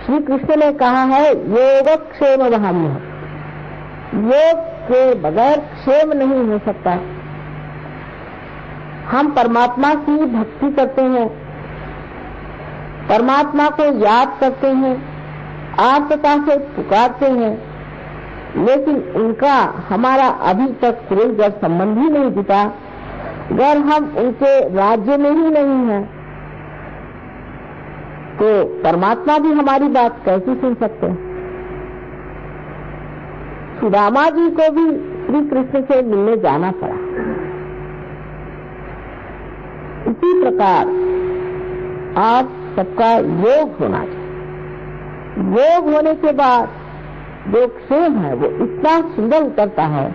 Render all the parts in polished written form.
श्री कृष्ण ने कहा है योगक्षेम वहाम्य, योग के बगैर क्षेम नहीं हो सकता। हम परमात्मा की भक्ति करते हैं, परमात्मा को याद करते हैं, आर्तता से पुकारते हैं, लेकिन उनका हमारा अभी तक कोई जब संबंध ही नहीं जुटा, अगर हम उनके राज्य में ही नहीं हैं तो परमात्मा भी हमारी बात कैसे सुन सकते हैं। सुदामा जी को भी श्री कृष्ण से मिलने जाना पड़ा। इसी प्रकार आज सबका योग होना चाहिए। योग होने के बाद जो क्षेम है वो इतना सुंदर उतरता है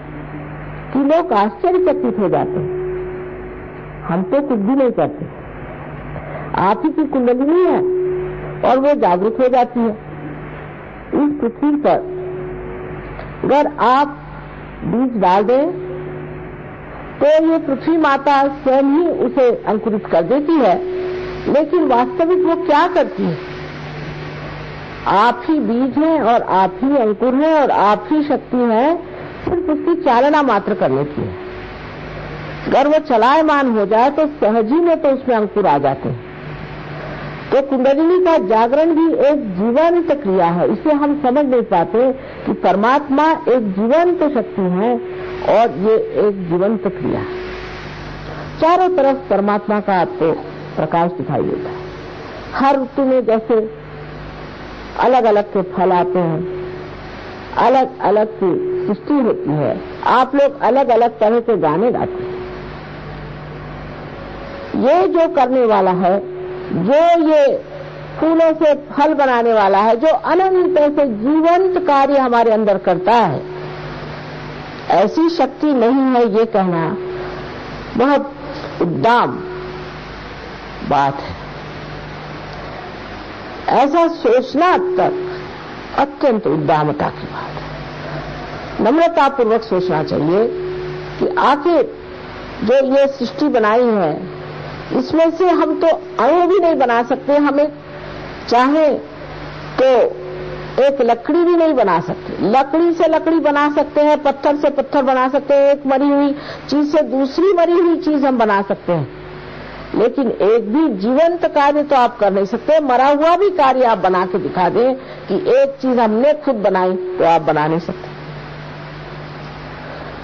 कि लोग आश्चर्यचकित हो जाते हैं। हम तो कुछ भी नहीं करते, आप ही की कुंडलिनी है और वो जागृत हो जाती है। इस पृथ्वी पर अगर आप बीज डाल दें तो ये पृथ्वी माता स्वयं ही उसे अंकुरित कर देती है, लेकिन वास्तविक वो क्या करती है? आप ही बीज हैं और आप ही अंकुर हैं और आप ही शक्ति है, सिर्फ उसकी चालना मात्र करने की है। अगर वो चलायमान हो जाए तो सहज ही में तो उसमें अंकुर आ जाते हैं। तो कुंडलिनी का जागरण भी एक जीवंत क्रिया है। इसे हम समझ नहीं पाते कि परमात्मा एक जीवंत शक्ति है और ये एक जीवंत क्रिया है। चारों तरफ परमात्मा का आपको प्रकाश दिखाई देता है। हर ऋतु में जैसे अलग अलग के फल आते हैं, अलग अलग की सृष्टि होती है, आप लोग अलग अलग तरह के गाने गाते हैं। ये जो करने वाला है, जो ये फूलों से फल बनाने वाला है, जो अनंत से जीवंत कार्य हमारे अंदर करता है, ऐसी शक्ति नहीं है ये कहना बहुत उद्दाम बात है। ऐसा सोचना तक अत्यंत उद्दामता की बात है। नम्रतापूर्वक सोचना चाहिए कि आखिर जो ये सृष्टि बनाई है इसमें से हम तो अणु भी नहीं बना सकते, हमें चाहे तो एक लकड़ी भी नहीं बना सकते। लकड़ी से लकड़ी बना सकते हैं, पत्थर से पत्थर बना सकते हैं, एक मरी हुई चीज से दूसरी मरी हुई चीज हम बना सकते हैं, लेकिन एक भी जीवंत कार्य तो आप कर नहीं सकते। मरा हुआ भी कार्य आप बना के दिखा दें कि एक चीज हमने खुद बनाई तो आप बना नहीं सकते।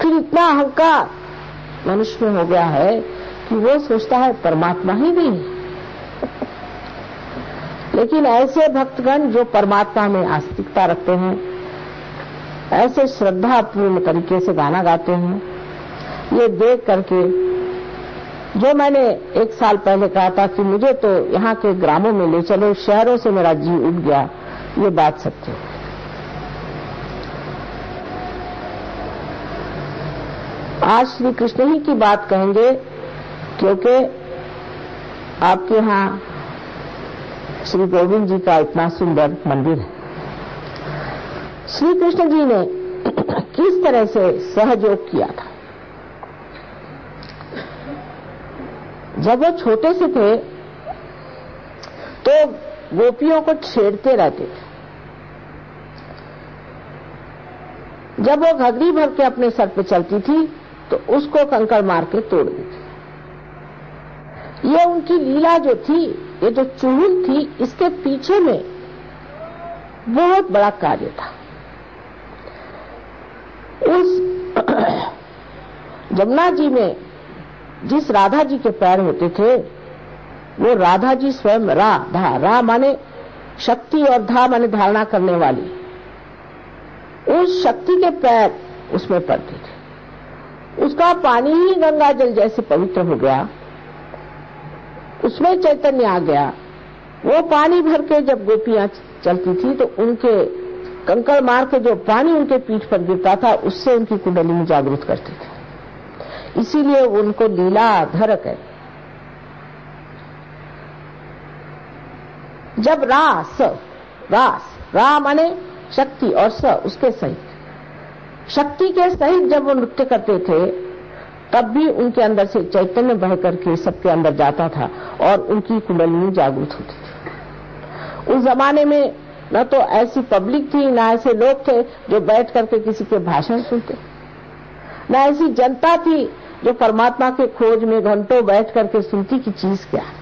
फिर इतना अहंकार मनुष्य में हो गया है कि वो सोचता है परमात्मा ही नहीं है। लेकिन ऐसे भक्तगण जो परमात्मा में आस्तिकता रखते हैं, ऐसे श्रद्धापूर्ण तरीके से गाना गाते हैं, ये देख करके जो मैंने एक साल पहले कहा था कि मुझे तो यहाँ के ग्रामों में ले चलो, शहरों से मेरा जी उठ गया, ये बात सत्य है। आज श्री कृष्ण ही की बात कहेंगे क्योंकि आपके यहाँ श्री गोविंद जी का इतना सुंदर मंदिर है। श्री कृष्ण जी ने किस तरह से सहयोग किया था। जब वो छोटे से थे तो गोपियों को छेड़ते रहते थे। जब वो घघरी भर के अपने सर पे चलती थी तो उसको कंकड़ मार के तोड़ देती। ये उनकी लीला जो थी, ये जो चुड़ैल थी, इसके पीछे में बहुत बड़ा कार्य था। उस जमुना जी में जिस राधा जी के पैर होते थे, वो राधा जी स्वयं राधा, रा माने शक्ति और धा माने धारणा करने वाली, उस शक्ति के पैर उसमें पड़ते थे। उसका पानी ही गंगा जल जैसे पवित्र हो गया, उसमें चैतन्य आ गया। वो पानी भर के जब गोपियां चलती थी तो उनके कंकड़ मार के जो पानी उनके पीठ पर गिरता था, उससे उनकी कुंडलिनी जागृत करती थी। इसीलिए उनको लीलाधर कहे। जब रास रा माने शक्ति और स उसके सहित, शक्ति के सहित जब वो नृत्य करते थे तब भी उनके अंदर से चैतन्य बह करके सबके अंदर जाता था और उनकी कुंडलिनी जागृत होती थी। उस जमाने में न तो ऐसी पब्लिक थी, न ऐसे लोग थे जो बैठ करके किसी के भाषण सुनते, न ऐसी जनता थी जो परमात्मा के खोज में घंटों बैठ करके सुनती की चीज क्या है।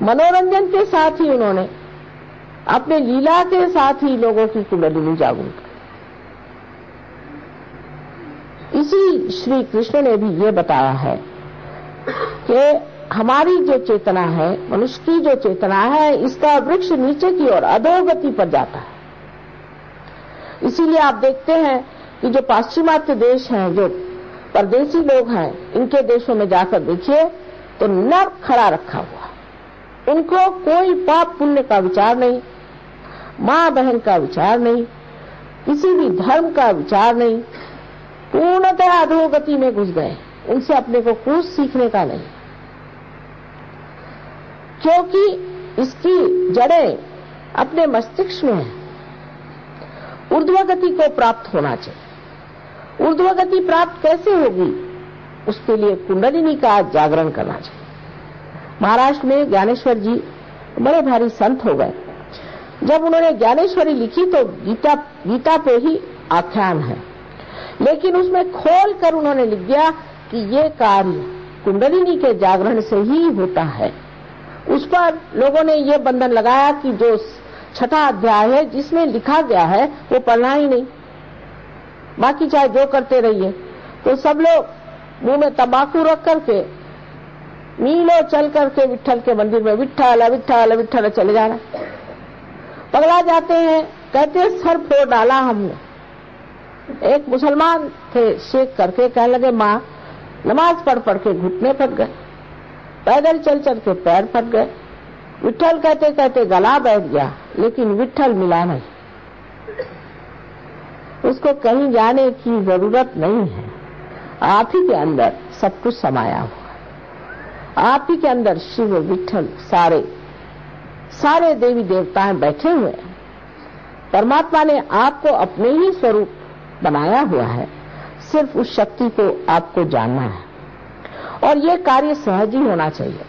मनोरंजन के साथ ही उन्होंने अपने लीला के साथ ही लोगों की कुंडलिनी जागरूक की। इसी श्री कृष्ण ने भी ये बताया है कि हमारी जो चेतना है, मनुष्य की जो चेतना है, इसका वृक्ष नीचे की ओर अधोगति पर जाता है। इसीलिए आप देखते हैं कि जो पाश्चिमात्य देश हैं, जो परदेशी लोग हैं, इनके देशों में जाकर देखिए तो नर खड़ा रखा हुआ, उनको कोई पाप पुण्य का विचार नहीं, मां बहन का विचार नहीं, किसी भी धर्म का विचार नहीं, पूर्णतः अधोगति में घुस गए। उनसे अपने को कुछ सीखने का नहीं, क्योंकि इसकी जड़ें अपने मस्तिष्क में है। ऊर्ध्वगति को प्राप्त होना चाहिए। ऊर्ध्वगति प्राप्त कैसे होगी? उसके लिए कुंडलिनी का जागरण करना चाहिए। महाराष्ट्र में ज्ञानेश्वर जी बड़े भारी संत हो गए। जब उन्होंने ज्ञानेश्वरी लिखी तो गीता पे ही आख्यान है, लेकिन उसमें खोल कर उन्होंने लिख दिया कि ये कार्य कुंडलिनी के जागरण से ही होता है। उस पर लोगों ने ये बंधन लगाया कि जो 6वां अध्याय है जिसमें लिखा गया है वो पढ़ना ही नहीं, बाकी चाहे जो करते रहिए। तो सब लोग मुंह में तंबाकू रख करके मीलों चल करके विट्ठल के मंदिर में विट्ठल विट्ठल विट्ठल चले जाना, पगला जाते हैं। कहते सर फोड़ डाला हमने। एक मुसलमान थे, शेख करके कहने लगे माँ नमाज पढ़ पढ़ के घुटने फट गए, पैदल चल चल के पैर फट गए, विट्ठल कहते कहते गला बैठ गया, लेकिन विट्ठल मिला नहीं। उसको कहीं जाने की जरूरत नहीं है, आप ही के अंदर सब कुछ समाया हुआ है। आप ही के अंदर शिव विट्ठल सारे देवी देवताएं बैठे हुए हैं। परमात्मा ने आपको अपने ही स्वरूप बनाया हुआ है, सिर्फ उस शक्ति को आपको जानना है, और ये कार्य सहज ही होना चाहिए।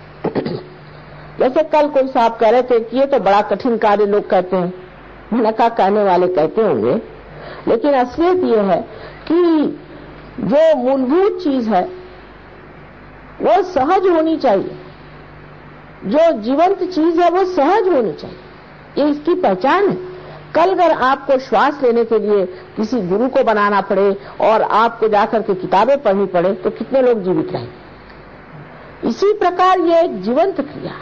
जैसे कल कोई साहब कह रहे थे कि ये तो बड़ा कठिन कार्य लोग कहते हैं, मैंने कहा कहने वाले कहते होंगे, लेकिन असलियत ये है कि जो मूलभूत चीज है वो सहज होनी चाहिए। जो जीवंत चीज है वो सहज होनी चाहिए, ये इसकी पहचान है। कल अगर आपको श्वास लेने के लिए किसी गुरु को बनाना पड़े और आपको जाकर के किताबें पढ़नी पड़े तो कितने लोग जीवित रहेंगे। इसी प्रकार ये एक जीवंत क्रिया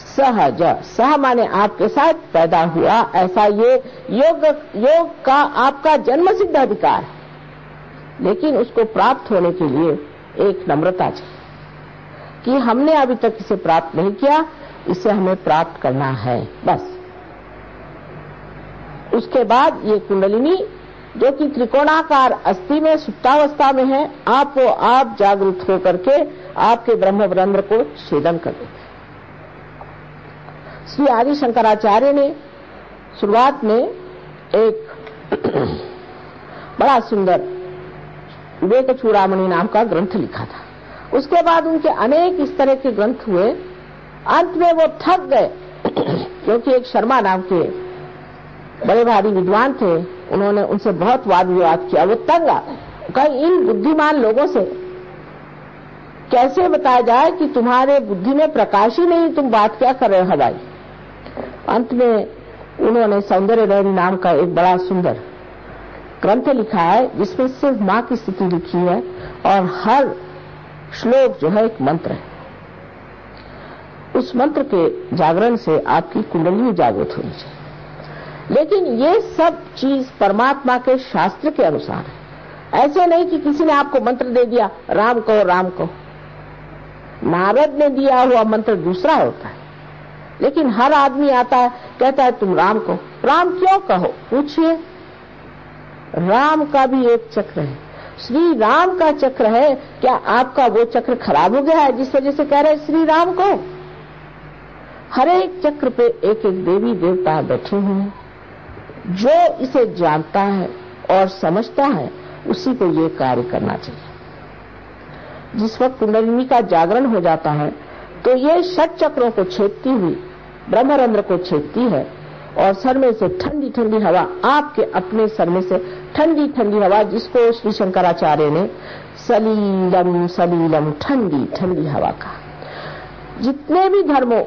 सहज, सह माने आपके साथ पैदा हुआ, ऐसा ये योग का आपका जन्म सिद्ध अधिकार है। लेकिन उसको प्राप्त होने के लिए एक नम्रता चाहिए कि हमने अभी तक इसे प्राप्त नहीं किया, इसे हमें प्राप्त करना है बस। उसके बाद ये कुंडलिनी जो कि त्रिकोणाकार अस्थि में सुप्तावस्था में है, आपको आप जागृत होकर के आपके ब्रह्मरंध्र को छेदन कर देते। श्री आदि शंकराचार्य ने शुरुआत में एक बड़ा सुंदर विवेक चूड़ामणि नाम का ग्रंथ लिखा था। उसके बाद उनके अनेक इस तरह के ग्रंथ हुए। अंत में वो थक गए क्योंकि एक शर्मा नाम के बड़े भारी विद्वान थे, उन्होंने उनसे बहुत वाद विवाद किया। वो तंग आ गए, इन बुद्धिमान लोगों से कैसे बताया जाए कि तुम्हारे बुद्धि में प्रकाश ही नहीं, तुम बात क्या कर रहे हो भाई। अंत में उन्होंने सौंदर्य लहरी नाम का एक बड़ा सुंदर ग्रंथ लिखा है जिसमें सिर्फ मां की स्थिति लिखी है और हर श्लोक जो है एक मंत्र है। उस मंत्र के जागरण से आपकी कुंडली जागृत होनी चाहिए। लेकिन ये सब चीज परमात्मा के शास्त्र के अनुसार है। ऐसे नहीं कि किसी ने आपको मंत्र दे दिया राम कहो राम कहो। नारद ने दिया हुआ मंत्र दूसरा होता है, लेकिन हर आदमी आता है कहता है तुम राम कहो। राम क्यों कहो पूछिए। राम का भी एक चक्र है, श्री राम का चक्र है। क्या आपका वो चक्र खराब हो गया है जिस वजह से कह रहे श्री राम को? हर एक चक्र पे एक एक देवी देवता बैठे हुए हैं। जो इसे जानता है और समझता है उसी को ये कार्य करना चाहिए। जिस वक्त कुंडलिनी का जागरण हो जाता है तो ये षट चक्रों को छेदती हुई ब्रह्मरंध्र को छेदती है और सर में से ठंडी ठंडी हवा, आपके अपने सर में से ठंडी ठंडी हवा, जिसको श्री शंकराचार्य ने सलीलम सलीलम, ठंडी ठंडी हवा कहा। जितने भी धर्मों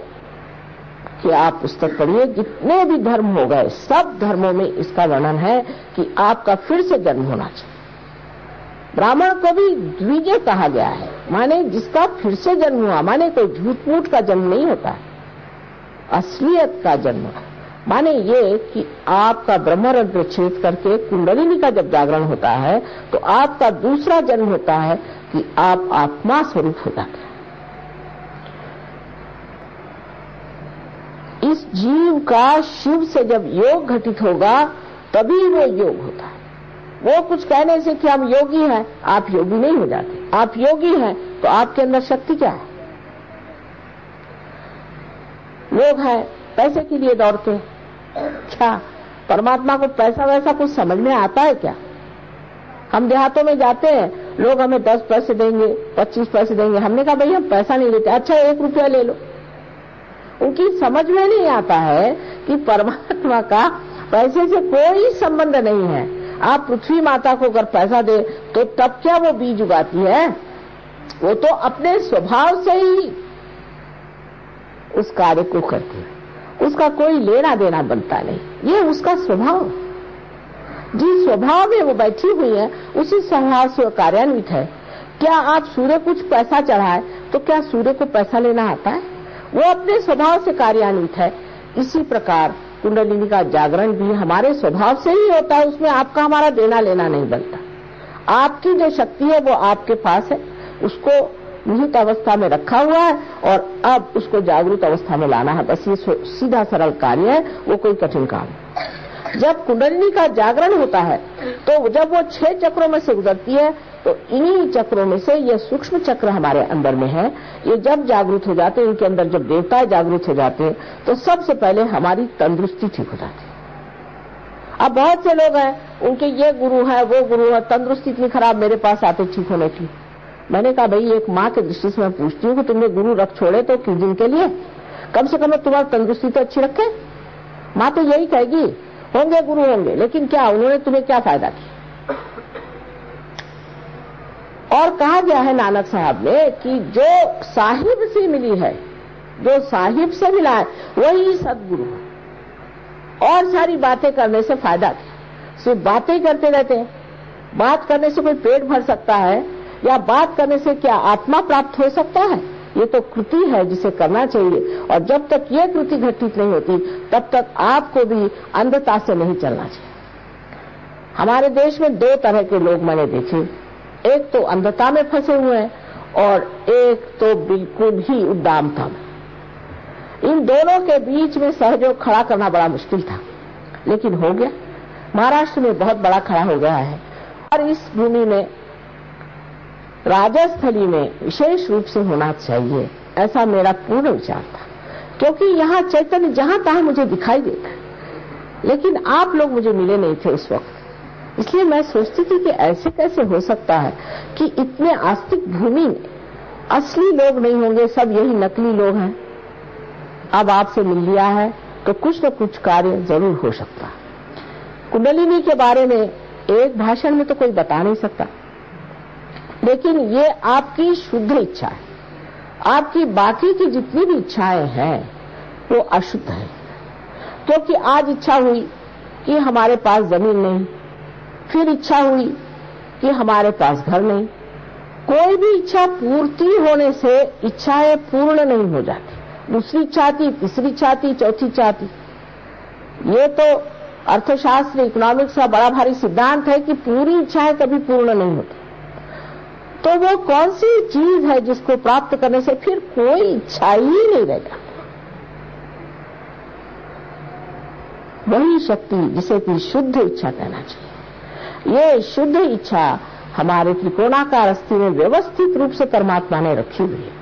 कि आप पुस्तक पढ़िए, जितने भी धर्म हो गए, सब धर्मों में इसका वर्णन है कि आपका फिर से जन्म होना चाहिए। ब्राह्मण को भी द्विज कहा गया है, माने जिसका फिर से जन्म हुआ, माने कोई झूठ मूठ का जन्म नहीं होता है, असलियत का जन्म। माने ये कि आपका ब्रह्मरंध्र छेद करके कुंडलिनी का जब जागरण होता है तो आपका दूसरा जन्म होता है कि आप आत्मा स्वरूप हो जाते हैं। इस जीव का शिव से जब योग घटित होगा तभी वो योग होता है। वो कुछ कहने से कि हम योगी हैं, आप योगी नहीं हो जाते। आप योगी हैं तो आपके अंदर शक्ति क्या है? लोग हैं पैसे के लिए दौड़ते हैं, क्या परमात्मा को पैसा वैसा कुछ समझ में आता है क्या? हम देहातों में जाते हैं, लोग हमें 10 पैसे देंगे, 25 पैसे देंगे, हमने कहा भाई हम पैसा नहीं लेते, अच्छा 1 रुपया ले लो। उनकी समझ में नहीं आता है कि परमात्मा का पैसे से कोई संबंध नहीं है। आप पृथ्वी माता को अगर पैसा दे तो तब क्या वो बीज उगाती है? वो तो अपने स्वभाव से ही उस कार्य को करती है, उसका कोई लेना देना बनता नहीं, ये उसका स्वभाव। जिस स्वभाव में वो बैठी हुई है उसी स्वभाव से वो कार्यान्वित है। क्या आप सूर्य कुछ पैसा चढ़ाए तो क्या सूर्य को पैसा लेना आता है? वो अपने स्वभाव से कार्यान्वित है। इसी प्रकार कुंडलिनी का जागरण भी हमारे स्वभाव से ही होता है, उसमें आपका हमारा देना लेना नहीं बनता। आपकी जो शक्ति है वो आपके पास है, उसको निहित अवस्था में रखा हुआ है और अब उसको जागृत अवस्था में लाना है। बस ये सीधा सरल कार्य है, वो कोई कठिन काम नहीं। जब कुंडलिनी का जागरण होता है तो जब वो 6 चक्रों में से गुजरती है तो इन्हीं चक्रों में से ये सूक्ष्म चक्र हमारे अंदर में है, ये जब जागृत हो जाते हैं, इनके अंदर जब देवताएं जागृत हो जाते हैं तो सबसे पहले हमारी तंदुरुस्ती ठीक हो जाती है। अब बहुत से लोग हैं, उनके ये गुरु है वो गुरु है, तंदुरुस्ती इतनी खराब, मेरे पास आते ठीक होने की। मैंने कहा भाई एक माँ के दृष्टि से मैं पूछती हूँ कि तुमने गुरु रख छोड़े तो किस दिन के लिए? कम से कम तुम्हारी तंदुरुस्ती तो अच्छी रखे। माँ तो यही कहेगी होंगे गुरु होंगे, लेकिन क्या उन्होंने तुम्हें क्या फायदा किया? और कहा गया है नानक साहब ने कि जो साहिब से मिली है, जो साहिब से मिला है वही सदगुरु है। और सारी बातें करने से फायदा क्या? सिर्फ बातें करते रहते हैं। बात करने से कोई पेट भर सकता है या बात करने से क्या आत्मा प्राप्त हो सकता है? ये तो कृति है जिसे करना चाहिए, और जब तक ये कृति घटित नहीं होती तब तक आपको भी अंधता से नहीं चलना चाहिए। हमारे देश में 2 तरह के लोग मैंने देखे, एक तो अंधता में फंसे हुए हैं और एक तो बिल्कुल ही उद्दामता में। इन दोनों के बीच में सहयोग खड़ा करना बड़ा मुश्किल था, लेकिन हो गया। महाराष्ट्र में बहुत बड़ा खड़ा हो गया है और इस भूमि में राजस्थली में विशेष रूप से होना चाहिए, ऐसा मेरा पूर्ण विचार था। क्योंकि यहाँ चैतन्य जहां तहां मुझे दिखाई देता है, लेकिन आप लोग मुझे मिले नहीं थे उस वक्त। इसलिए मैं सोचती थी कि ऐसे कैसे हो सकता है कि इतने आस्तिक भूमि में असली लोग नहीं होंगे, सब यही नकली लोग हैं। अब आपसे मिल लिया है तो कुछ न कुछ कार्य जरूर हो सकता है। कुंडलिनी के बारे में एक भाषण में तो कोई बता नहीं सकता, लेकिन ये आपकी शुद्ध इच्छा है। आपकी बाकी की जितनी भी इच्छाएं हैं वो अशुद्ध है। क्योंकि आज इच्छा हुई कि हमारे पास जमीन नहीं, फिर इच्छा हुई कि हमारे पास घर नहीं। कोई भी इच्छा पूर्ति होने से इच्छाएं पूर्ण नहीं हो जाती। दूसरी इच्छा आती, तीसरी इच्छा आती, चौथी इच्छा आती। ये तो अर्थशास्त्र इकोनॉमिक्स का बड़ा भारी सिद्धांत है कि पूरी इच्छाएं कभी पूर्ण नहीं होती। तो वो कौन सी चीज है जिसको प्राप्त करने से फिर कोई इच्छा ही नहीं रह जाती? वही शक्ति जिसे कि शुद्ध इच्छा कहना चाहिए। ये शुद्ध इच्छा हमारे त्रिकोणाकार अस्थि में व्यवस्थित रूप से परमात्मा ने रखी हुई है।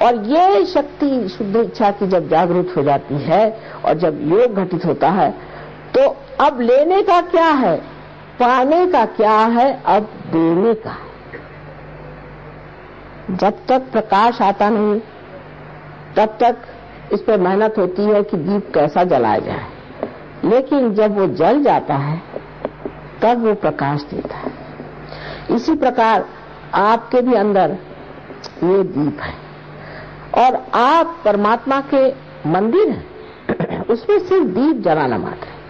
और ये शक्ति शुद्ध इच्छा की जब जागृत हो जाती है और जब योग घटित होता है तो अब लेने का क्या है, पाने का क्या है, अब देने का है। जब तक प्रकाश आता नहीं तब तक इस पर मेहनत होती है कि दीप कैसा जलाया जाए। लेकिन जब वो जल जाता है तब वो प्रकाश देता है। इसी प्रकार आपके भी अंदर ये दीप है और आप परमात्मा के मंदिर हैं, उसमें सिर्फ दीप जलाना मात्र है।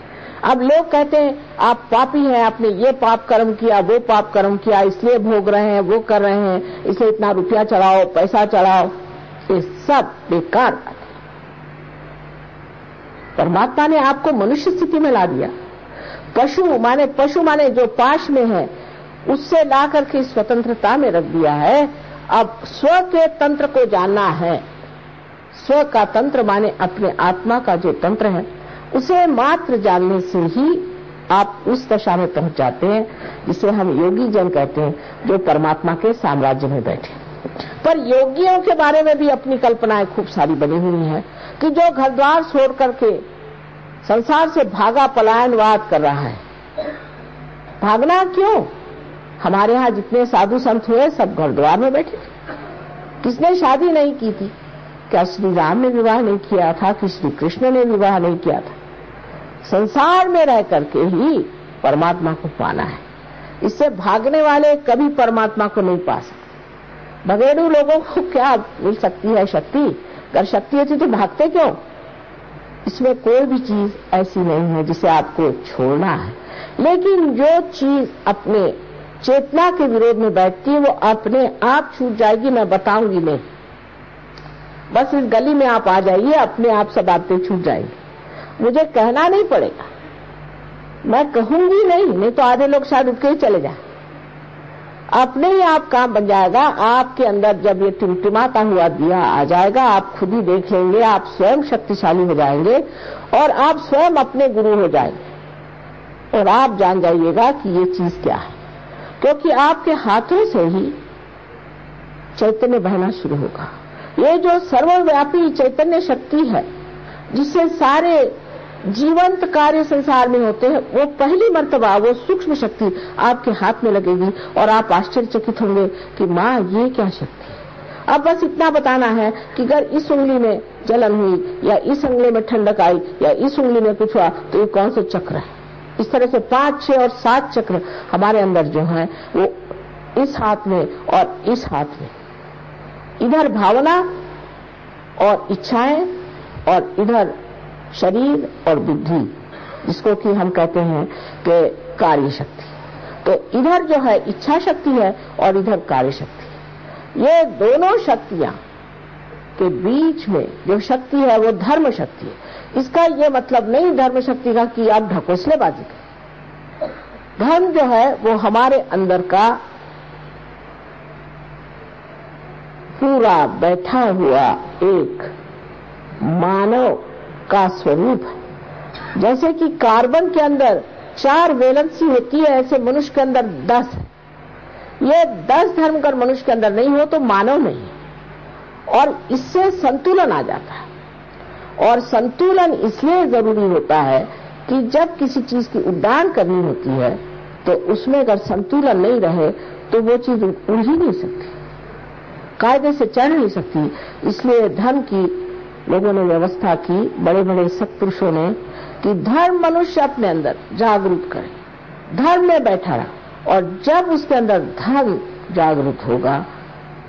अब लोग कहते हैं आप पापी हैं, आपने ये पाप कर्म किया, वो पाप कर्म किया, इसलिए भोग रहे हैं, वो कर रहे हैं, इसलिए इतना रुपया चढ़ाओ, पैसा चढ़ाओ। ये सब बेकार बात है। परमात्मा ने आपको मनुष्य स्थिति में ला दिया। पशु माने जो पाश में है उससे ला करके स्वतंत्रता में रख दिया है। अब स्व के तंत्र को जानना है। स्व का तंत्र माने अपने आत्मा का जो तंत्र है, उसे मात्र जानने से ही आप उस दशा में पहुंच जाते हैं जिसे हम योगी जन कहते हैं, जो परमात्मा के साम्राज्य में बैठे। पर योगियों के बारे में भी अपनी कल्पनाएं खूब सारी बनी हुई हैं कि जो घर द्वार छोड़ करके संसार से भागा पलायनवाद कर रहा है। भागना क्यों? हमारे यहाँ जितने साधु संत हुए सब घर द्वार में बैठे। किसने शादी नहीं की थी? क्या श्री राम ने विवाह नहीं किया था कि श्री कृष्ण ने विवाह नहीं किया था? संसार में रह करके ही परमात्मा को पाना है। इससे भागने वाले कभी परमात्मा को नहीं पा सकते। भगेड़ू लोगों को क्या मिल सकती है शक्ति? अगर शक्ति होती तो भागते क्यों? इसमें कोई भी चीज ऐसी नहीं है जिसे आपको छोड़ना है, लेकिन जो चीज अपने चेतना के विरोध में बैठती है वो अपने आप छूट जाएगी। मैं बताऊंगी नहीं, बस इस गली में आप आ जाइए, अपने आप सब बातें छूट जाएंगी। मुझे कहना नहीं पड़ेगा, मैं कहूंगी नहीं तो आधे लोग शायद उठ के ही चले जाए। अपने ही आप काम बन जाएगा। आपके अंदर जब ये टिमटिमाता हुआ दिया आ जाएगा, आप खुद ही देख लेंगे, आप स्वयं शक्तिशाली हो जाएंगे और आप स्वयं अपने गुरु हो जाएंगे और आप जान जाइएगा कि ये चीज क्या है, क्योंकि आपके हाथों से ही चैतन्य बहना शुरू होगा। ये जो सर्वव्यापी चैतन्य शक्ति है जिससे सारे जीवंत कार्य संसार में होते हैं, वो पहली मर्तबा वो सूक्ष्म शक्ति आपके हाथ में लगेगी और आप आश्चर्यचकित होंगे कि माँ ये क्या शक्ति है। अब बस इतना बताना है कि अगर इस उंगली में जलन हुई या इस उंगली में ठंडक आई या इस उंगली में कुछ हुआ तो ये कौन सा चक्र है। इस तरह से 5, 6 और 7 चक्र हमारे अंदर जो है वो इस हाथ में और इस हाथ में, इधर भावना और इच्छाएं और इधर शरीर और बुद्धि, जिसको कि हम कहते हैं कि कार्य शक्ति। तो इधर जो है इच्छा शक्ति है और इधर कार्य शक्ति है। ये दोनों शक्तियां के बीच में जो शक्ति है वो धर्म शक्ति है। इसका ये मतलब नहीं धर्म शक्ति का कि आप ढकोसलेबाजी करें। धर्म जो है वो हमारे अंदर का पूरा बैठा हुआ एक मानव का स्वरूप है। जैसे कि कार्बन के अंदर 4 वैलेंसी होती है, ऐसे मनुष्य के अंदर 10 है। ये 10 धर्म अगर मनुष्य के अंदर नहीं हो तो मानव नहीं है और इससे संतुलन आ जाता है। और संतुलन इसलिए जरूरी होता है कि जब किसी चीज की उड़ान करनी होती है तो उसमें अगर संतुलन नहीं रहे तो वो चीज उड़ ही नहीं सकती, कायदे से चढ़ नहीं सकती। इसलिए धर्म की लोगों ने व्यवस्था की, बड़े बड़े सत्पुरुषों ने, कि धर्म मनुष्य अपने अंदर जागरूक करे, धर्म में बैठा रहा और जब उसके अंदर धर्म जागरूक होगा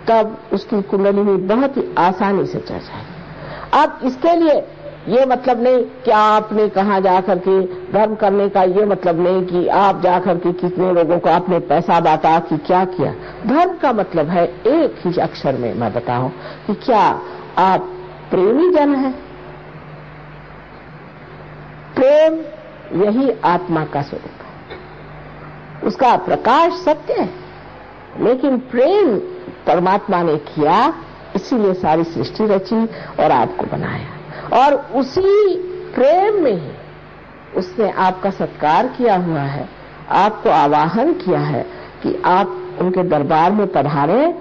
तब उसकी कुंडलिनी बहुत ही आसानी से चढ़ जाएगी। अब इसके लिए ये मतलब नहीं कि आपने कहाँ जाकर के धर्म करने का, ये मतलब नहीं कि आप जाकर के कितने लोगों को आपने पैसा बांटा कि क्या किया। धर्म का मतलब है एक ही अक्षर में मैं बताऊं कि क्या आप प्रेमी जन है। प्रेम यही आत्मा का स्वरूप है, उसका प्रकाश सत्य है, लेकिन प्रेम परमात्मा ने किया, इसीलिए सारी सृष्टि रची और आपको बनाया और उसी प्रेम में ही उसने आपका सत्कार किया हुआ है, आपको आवाहन किया है कि आप उनके दरबार में पधारें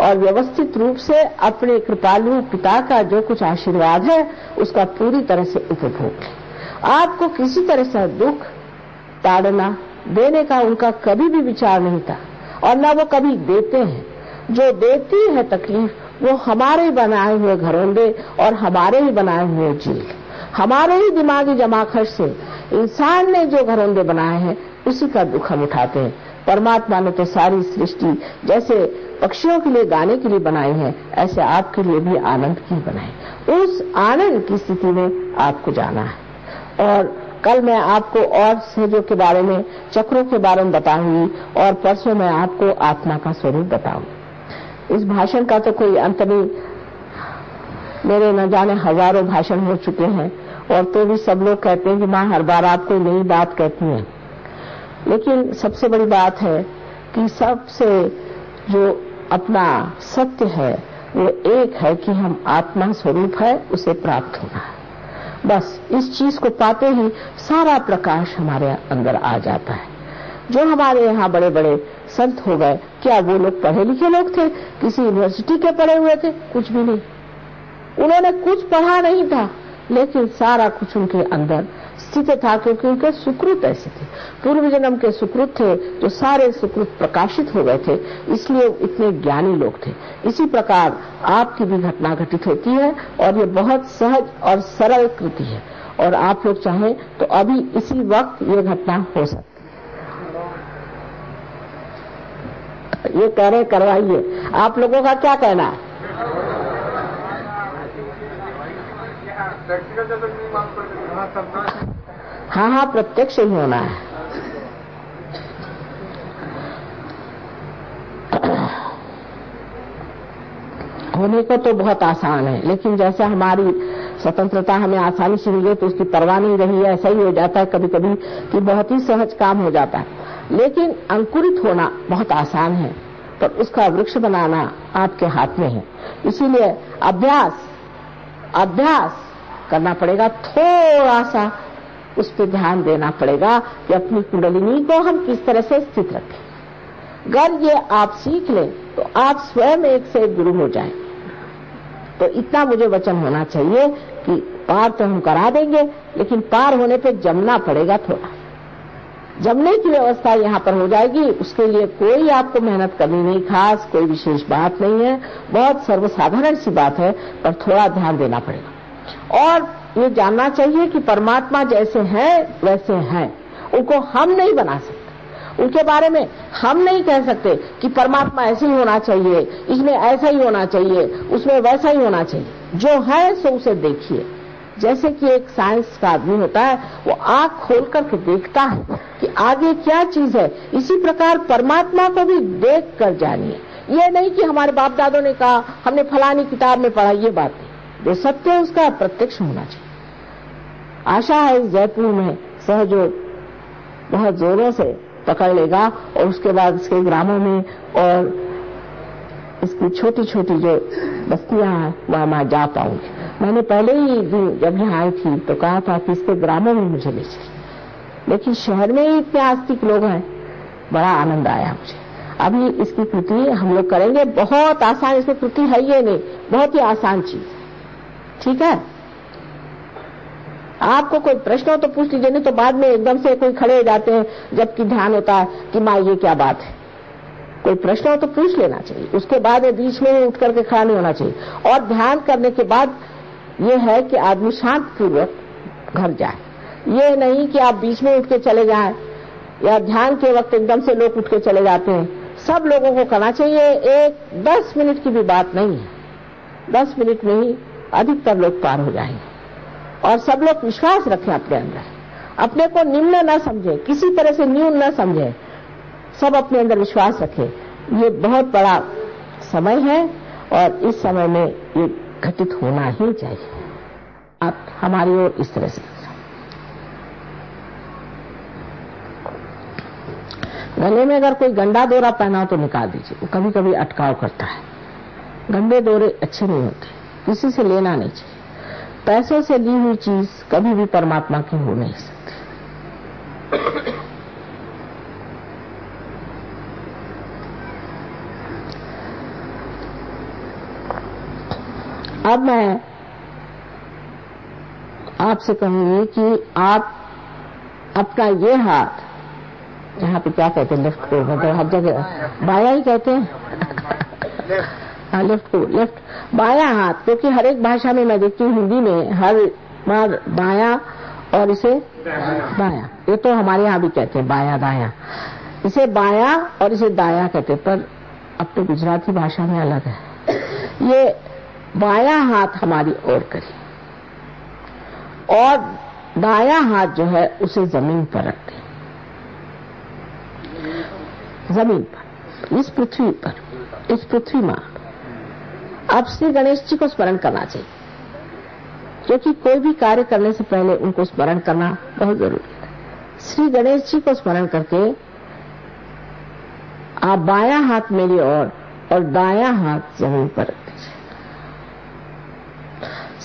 और व्यवस्थित रूप से अपने कृपालु पिता का जो कुछ आशीर्वाद है उसका पूरी तरह से उपभोग लें। आपको किसी तरह से दुख ताड़ना देने का उनका कभी भी विचार नहीं था और न वो कभी देते हैं। जो देती है तकलीफ वो हमारे ही बनाए हुए घरोंदे और हमारे ही बनाए हुए जेल, हमारे ही दिमागी जमाखट से इंसान ने जो घरौंदे बनाए हैं उसी का दुख हम उठाते हैं। परमात्मा ने तो सारी सृष्टि जैसे पक्षियों के लिए गाने के लिए बनाई है, ऐसे आपके लिए भी आनंद की बनाई। उस आनंद की स्थिति में आपको जाना है। और कल मैं आपको और सहजों के बारे में, चक्रों के बारे में बताऊंगी, और परसों मैं आपको आत्मा का स्वरूप बताऊंगी। इस भाषण का तो कोई अंत नहीं, मेरे न जाने हजारों भाषण हो चुके हैं, और तो भी सब लोग कहते हैं कि मां हर बार आप कोई नई बात कहती हैं। लेकिन सबसे बड़ी बात है कि सबसे जो अपना सत्य है वो एक है कि हम आत्मा स्वरूप है, उसे प्राप्त होना है। बस इस चीज को पाते ही सारा प्रकाश हमारे अंदर आ जाता है। जो हमारे यहाँ बड़े बड़े संत हो गए, क्या वो लोग पढ़े लिखे लोग थे? किसी यूनिवर्सिटी के पढ़े हुए थे? कुछ भी नहीं। उन्होंने कुछ पढ़ा नहीं था, लेकिन सारा कुछ उनके अंदर स्थित था, क्योंकि उनके सुकृत ऐसे थे, पूर्व जन्म के सुकृत थे, जो सारे सुकृत प्रकाशित हो गए थे, इसलिए इतने ज्ञानी लोग थे। इसी प्रकार आपकी भी घटना घटित होती है, और ये बहुत सहज और सरल कृति है, और आप लोग चाहें तो अभी इसी वक्त ये घटना हो सकती है। ये कह रहे करवाइए, आप लोगों का क्या कहना है? हाँ, प्रत्यक्ष ही होना है। होने को तो बहुत आसान है, लेकिन जैसे हमारी स्वतंत्रता हमें आसानी से मिले तो उसकी परवाह नहीं रही है। ऐसा ही हो जाता है कभी कभी कि बहुत ही सहज काम हो जाता है। लेकिन अंकुरित होना बहुत आसान है, पर उसका वृक्ष बनाना आपके हाथ में है। इसीलिए अभ्यास करना पड़ेगा, थोड़ा सा उस पर ध्यान देना पड़ेगा कि अपनी कुंडलिनी को हम किस तरह से स्थित रखें। अगर ये आप सीख लें तो आप स्वयं एक से एक गुरु हो जाएं। तो इतना मुझे वचन होना चाहिए कि पार तो हम करा देंगे, लेकिन पार होने पे जमना पड़ेगा। थोड़ा जमने की व्यवस्था यहाँ पर हो जाएगी। उसके लिए कोई आपको मेहनत करनी नहीं, खास कोई विशेष बात नहीं है, बहुत सर्वसाधारण सी बात है, पर थोड़ा ध्यान देना पड़ेगा। और ये जानना चाहिए कि परमात्मा जैसे हैं वैसे हैं, उनको हम नहीं बना सकते। उनके बारे में हम नहीं कह सकते कि परमात्मा ऐसे ही होना चाहिए, इसमें ऐसा ही होना चाहिए, उसमें वैसा ही होना चाहिए। जो है सो उसे देखिए। जैसे कि एक साइंस का आदमी होता है, वो आंख खोल करके देखता है कि आगे क्या चीज है, इसी प्रकार परमात्मा को भी देख कर जानिए। ये नहीं कि हमारे बाप दादों ने कहा, हमने फलानी किताब में पढ़ा, ये बात नहीं। जो सत्य है उसका प्रत्यक्ष होना चाहिए। आशा है इस जयपुर में सहयोग बहुत जोरों से पकड़ लेगा, और उसके बाद इसके ग्रामों में और इसकी छोटी छोटी जो बस्तियां हैं वहां मैं जा पाऊंगी। मैंने पहले ही जब यहाँ आई थी तो कहा था कि इसके ग्रामों में मुझे ले चलिए, लेकिन शहर में ही इतने आस्तिक लोग हैं, बड़ा आनंद आया मुझे। अभी इसकी कृति हम लोग करेंगे, बहुत आसान, इसमें कृति है ये नहीं, बहुत ही आसान चीज है। ठीक है, आपको कोई प्रश्न हो तो पूछ लीजिए, नहीं तो बाद में एकदम से कोई खड़े हो जाते हैं जबकि ध्यान होता है कि माँ ये क्या बात है। कोई प्रश्न हो तो पूछ लेना चाहिए, उसके बाद में बीच में उठ करके खड़ा नहीं होना चाहिए। और ध्यान करने के बाद ये है कि आदमी शांत पूर्वक घर जाए, ये नहीं कि आप बीच में उठ के चले जाएं, या ध्यान के वक्त एकदम से लोग उठ के चले जाते हैं। सब लोगों को करना चाहिए, एक 10 मिनट की भी बात नहीं है, 10 मिनट में ही अधिकतर लोग पार हो जाएंगे। और सब लोग विश्वास रखें अपने अंदर, अपने को निम्न न समझे, किसी तरह से न्यून न समझे, सब अपने अंदर विश्वास रखें। ये बहुत बड़ा समय है और इस समय में ये घटित होना ही चाहिए। आप हमारी ओर इस तरह से गले में अगर कोई गंदा डोरा पहना हो तो निकाल दीजिए, वो कभी कभी अटकाव करता है। गंदे डोरे अच्छे नहीं होते, किसी से लेना नहीं चाहिए। पैसों से ली हुई चीज कभी भी परमात्मा की हो नहीं सकती। अब मैं आपसे कहूंगी कि आप अपना ये हाथ, यहाँ पे क्या कहते हैं, लेफ्ट को, मतलब हर जगह बायां ही कहते हैं, हाँ लेफ्ट को, लेफ्ट बायां हाथ, क्योंकि हर एक भाषा में मैं देखती हूँ, हिंदी में हर बार बायां और इसे बायां। ये तो हमारे यहाँ भी कहते हैं बाया दाया, इसे बायां और इसे दाया कहते हैं, पर अब तो गुजराती भाषा में अलग है। ये बायां हाथ हमारी ओर करी और दायां हाथ जो है उसे जमीन पर रखते, जमीन पर, इस पृथ्वी पर, इस पृथ्वी मां। अब श्री गणेश जी को स्मरण करना चाहिए, क्योंकि कोई भी कार्य करने से पहले उनको स्मरण करना बहुत जरूरी है। श्री गणेश जी को स्मरण करके आप बायां हाथ मेरी ओर और दायां हाथ जमीन पर रख दीजिए।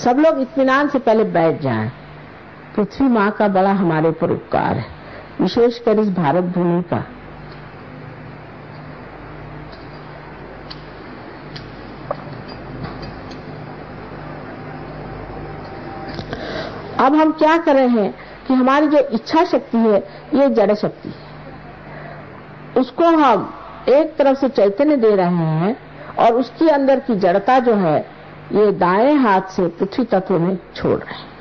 सब लोग इत्मीनान से पहले बैठ जाएं। पृथ्वी मां का बड़ा हमारे ऊपर उपकार है, विशेषकर इस भारत भूमि का। अब हम क्या कर रहे हैं कि हमारी जो इच्छा शक्ति है ये जड़ शक्ति है, उसको हम एक तरफ से चैतन्य दे रहे हैं और उसके अंदर की जड़ता जो है ये दाएं हाथ से पृथ्वी तत्व में छोड़ रहे हैं।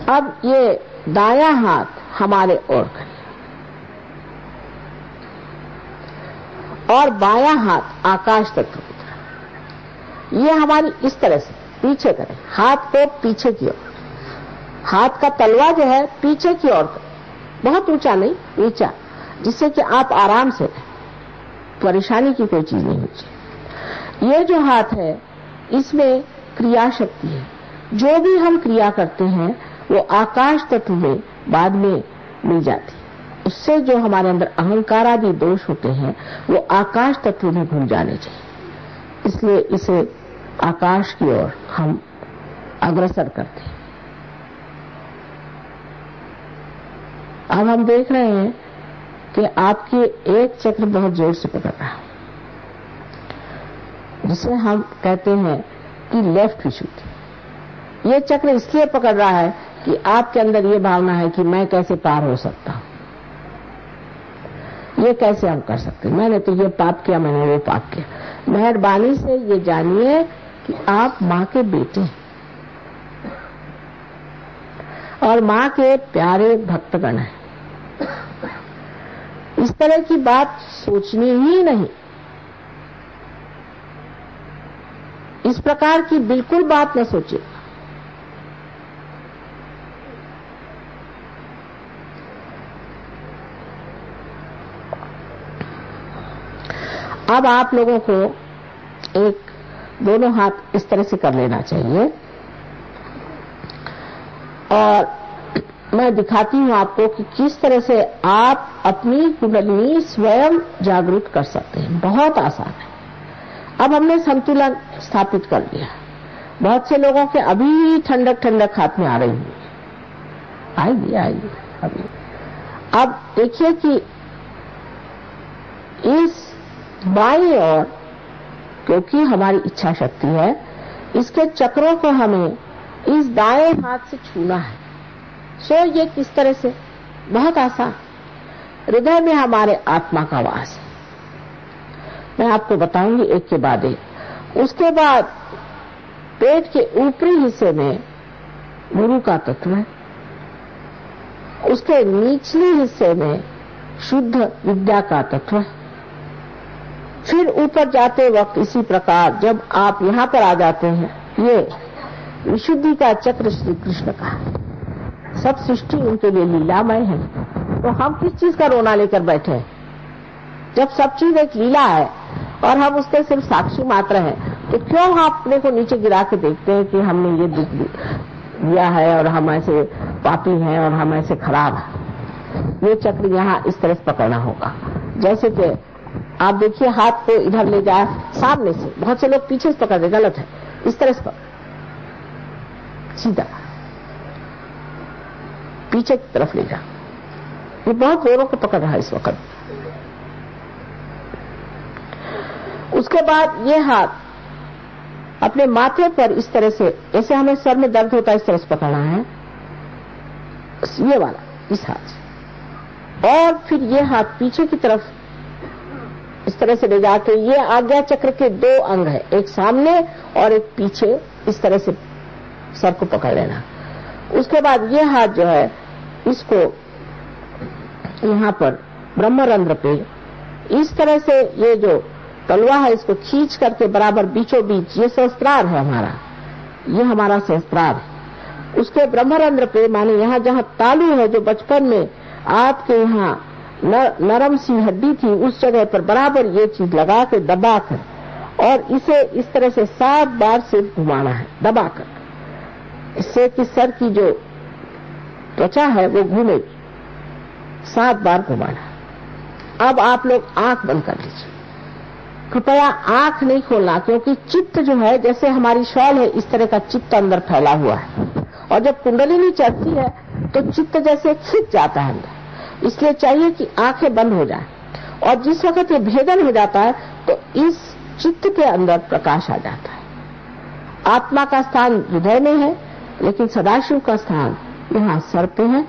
अब ये दायां हाथ हमारे ओर करें और बायां हाथ आकाश तत्व की तरफ, ये हमारी इस तरह से पीछे करें, हाथ को पीछे की ओर, हाथ का तलवा जो है पीछे की ओर करें, बहुत ऊंचा नहीं, नीचा, जिससे कि आप आराम से रहें, परेशानी की कोई चीज नहीं होनी चाहिए। ये जो हाथ है इसमें क्रिया शक्ति है, जो भी हम क्रिया करते हैं वो आकाश तत्व में बाद में मिल जाती है। उससे जो हमारे अंदर अहंकार आदि दोष होते हैं वो आकाश तत्व में घुल जाने चाहिए, इसलिए इसे आकाश की ओर हम अग्रसर करते हैं। अब हम देख रहे हैं कि आपके एक चक्र बहुत जोर से पकड़ रहा है, जिसे हम कहते हैं कि लेफ्ट विशुद्धि। ये चक्र इसलिए पकड़ रहा है कि आपके अंदर ये भावना है कि मैं कैसे पार हो सकता हूं, ये कैसे हम कर सकते हैं, मैंने तो ये पाप किया, मैंने वो पाप किया। मेहरबानी से ये जानिए कि आप मां के बेटे हैं और मां के प्यारे भक्तगण हैं। इस तरह की बात सोचनी ही नहीं, इस प्रकार की बिल्कुल बात न सोचिए। अब आप लोगों को दोनों हाथ इस तरह से कर लेना चाहिए और मैं दिखाती हूं आपको कि किस तरह से आप अपनी कुंडलिनी स्वयं जागृत कर सकते हैं। बहुत आसान है। अब हमने संतुलन स्थापित कर लिया। बहुत से लोगों के अभी ठंडक ठंडक हाथ में आ रही है, आइए अभी। अब देखिए कि इस बाईं ओर, क्योंकि हमारी इच्छा शक्ति है, इसके चक्रों को हमें इस दाएं हाथ से छूना है। सो ये किस तरह से? बहुत आसान। हृदय में हमारे आत्मा का वास है, मैं आपको बताऊंगी एक के बाद एक। उसके बाद पेट के ऊपरी हिस्से में गुरु का तत्व है, उसके निचले हिस्से में शुद्ध विद्या का तत्व है। फिर ऊपर जाते वक्त इसी प्रकार जब आप यहां पर आ जाते हैं, ये विशुद्धि का चक्र श्री कृष्ण का है। सब सृष्टि उनके लिए लीलामय है, तो हम किस चीज का रोना लेकर बैठे हैं? जब सब चीज एक लीला है और हम उसके सिर्फ साक्षी मात्र हैं, तो क्यों हम अपने को नीचे गिरा के देखते हैं कि हमने ये दुख दिया है और हम ऐसे पापी हैं और हम ऐसे खराब हैं? ये चक्र यहाँ इस तरह से पकड़ना होगा। जैसे कि आप देखिए, हाथ को इधर ले जाए सामने से, बहुत से लोग पीछे से पकड़ते, गलत है। इस तरह से पकड़, सीधा पीछे की तरफ ले जा। ये बहुत जोरों को पकड़ रहा है इस वक्त। उसके बाद ये हाथ अपने माथे पर इस तरह से, जैसे हमें सर में दर्द होता है इस तरह से पकड़ना है, ये वाला इस हाथ से, और फिर ये हाथ पीछे की तरफ इस तरह से ले जाके, ये आज्ञा चक्र के 2 अंग है, एक सामने और एक पीछे, इस तरह से सर को पकड़ लेना। उसके बाद ये हाथ जो है इसको यहाँ पर ब्रह्मरंध्र पे इस तरह से, ये जो तलवा है इसको खींच करके बराबर बीचों बीच, ये सहस्त्रार है हमारा, ये हमारा सहस्त्रार है, उसके ब्रह्मरंध्र पे, माने यहाँ जहाँ तालू है, जो बचपन में आपके यहाँ नरम सी हड्डी थी, उस जगह पर बराबर ये चीज लगा के दबाकर, और इसे इस तरह से 7 बार से घुमाना है दबाकर, इससे कि सर की जो त्वचा है वो घूमेगी, 7 बार घुमाना। अब आप लोग आंख बंद कर लीजिए, कृपया आंख नहीं खोलना, क्योंकि चित्त जो है, जैसे हमारी शॉल है इस तरह का चित्त अंदर फैला हुआ है, और जब कुंडलिनी चढ़ती है तो चित्त जैसे खिंच जाता है अंदर, इसलिए चाहिए कि आंखें बंद हो जाएं, और जिस वक्त ये भेदन हो जाता है तो इस चित्त के अंदर प्रकाश आ जाता है। आत्मा का स्थान हृदय में है, लेकिन सदाशिव का स्थान यहाँ सर पे है।